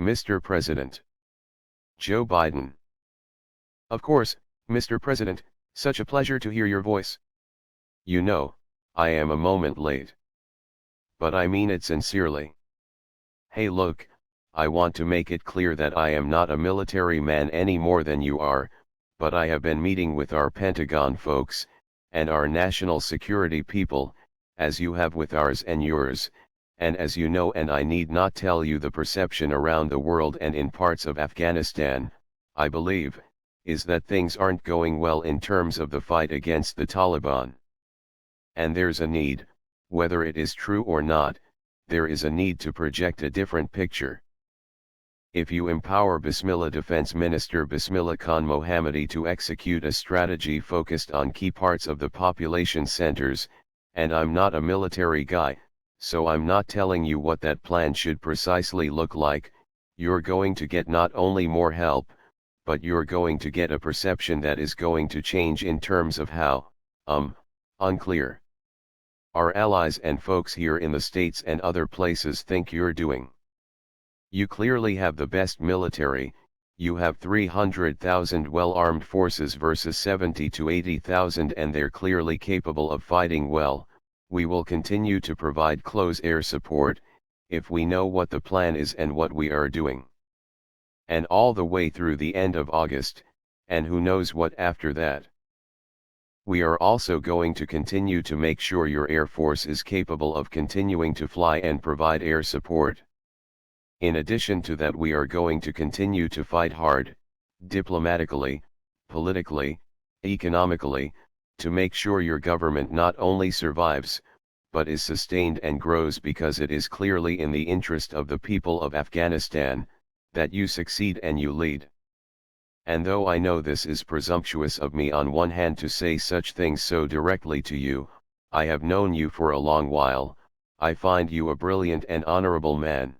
Mr. President. Joe Biden. Of course, Mr. President, such a pleasure to hear your voice. You know, I am a moment late. But I mean it sincerely. Hey look, I want to make it clear that I am not a military man any more than you are, but I have been meeting with our Pentagon folks, and our national security people, as you have with ours and yours, and as you know, and I need not tell you, the perception around the world and in parts of Afghanistan, I believe, is that things aren't going well in terms of the fight against the Taliban. And there's a need, whether it is true or not, there is a need to project a different picture. If you empower Bismillah Defense Minister Bismillah Khan Mohammadi to execute a strategy focused on key parts of the population centers, and I'm not a military guy, so I'm not telling you what that plan should precisely look like, you're going to get not only more help, but you're going to get a perception that is going to change in terms of how, unclear. Our allies and folks here in the States and other places think you're doing. You clearly have the best military, you have 300,000 well-armed forces versus 70 to 80,000, and they're clearly capable of fighting well. We will continue to provide close air support, if we know what the plan is and what we are doing. And all the way through the end of August, and who knows what after that. We are also going to continue to make sure your Air Force is capable of continuing to fly and provide air support. In addition to that, we are going to continue to fight hard, diplomatically, politically, economically, to make sure your government not only survives, but is sustained and grows, because it is clearly in the interest of the people of Afghanistan, that you succeed and you lead. And though I know this is presumptuous of me on one hand to say such things so directly to you, I have known you for a long while, I find you a brilliant and honorable man.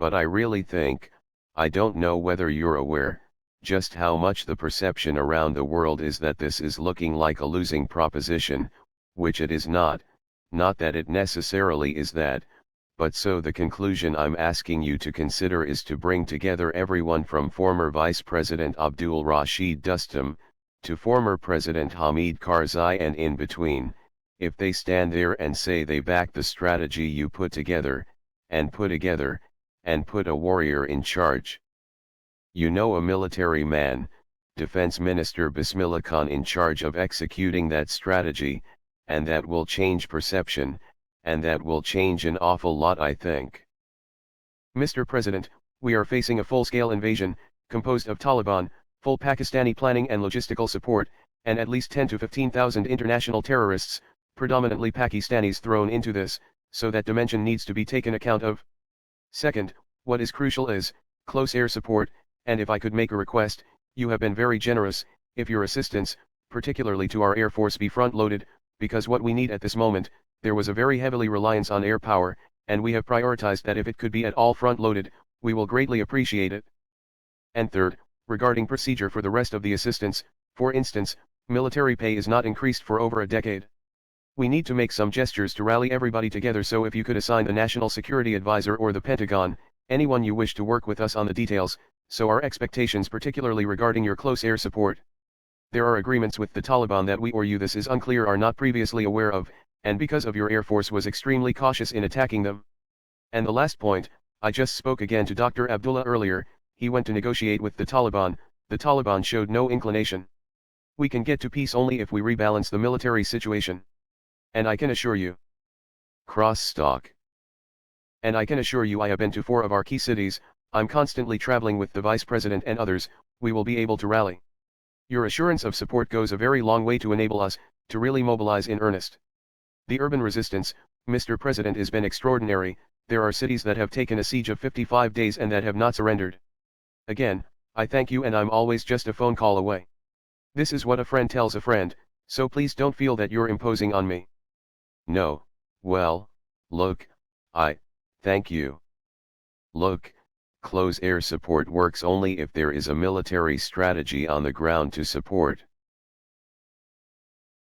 But I really think, I don't know whether you're aware, just how much the perception around the world is that this is looking like a losing proposition, which it is not that it necessarily is that, but so the conclusion I'm asking you to consider is to bring together everyone from former Vice President Abdul Rashid Dostum, to former President Hamid Karzai and in between, if they stand there and say they back the strategy you put together, and put a warrior in charge. You know, a military man, Defense Minister Bismillah Khan, in charge of executing that strategy, and that will change perception, and that will change an awful lot, I think. Mr. President, we are facing a full-scale invasion, composed of Taliban, full Pakistani planning and logistical support, and at least 10 to 15,000 international terrorists, predominantly Pakistanis, thrown into this, so that dimension needs to be taken account of. Second, what is crucial is close air support, and if I could make a request, you have been very generous, if your assistance, particularly to our Air Force, be front-loaded, because what we need at this moment, there was a very heavily reliance on air power, and we have prioritized that. If it could be at all front-loaded, we will greatly appreciate it. And third, regarding procedure for the rest of the assistance, for instance, military pay is not increased for over a decade. We need to make some gestures to rally everybody together, so if you could assign the National Security Advisor or the Pentagon, anyone you wish to work with us on the details, so our expectations, particularly regarding your close air support. There are agreements with the Taliban that we or you, this is unclear, are not previously aware of, and because of your Air Force was extremely cautious in attacking them. And the last point, I just spoke again to Dr. Abdullah earlier, he went to negotiate with the Taliban showed no inclination. We can get to peace only if we rebalance the military situation. And I can assure you. Cross-stalk. And I can assure you, I have been to 4 of our key cities, I'm constantly traveling with the Vice President and others, we will be able to rally. Your assurance of support goes a very long way to enable us to really mobilize in earnest. The urban resistance, Mr. President, has been extraordinary. There are cities that have taken a siege of 55 days and that have not surrendered. Again, I thank you, and I'm always just a phone call away. This is what a friend tells a friend, so please don't feel that you're imposing on me. No, well, look, thank you. Look, close air support works only if there is a military strategy on the ground to support.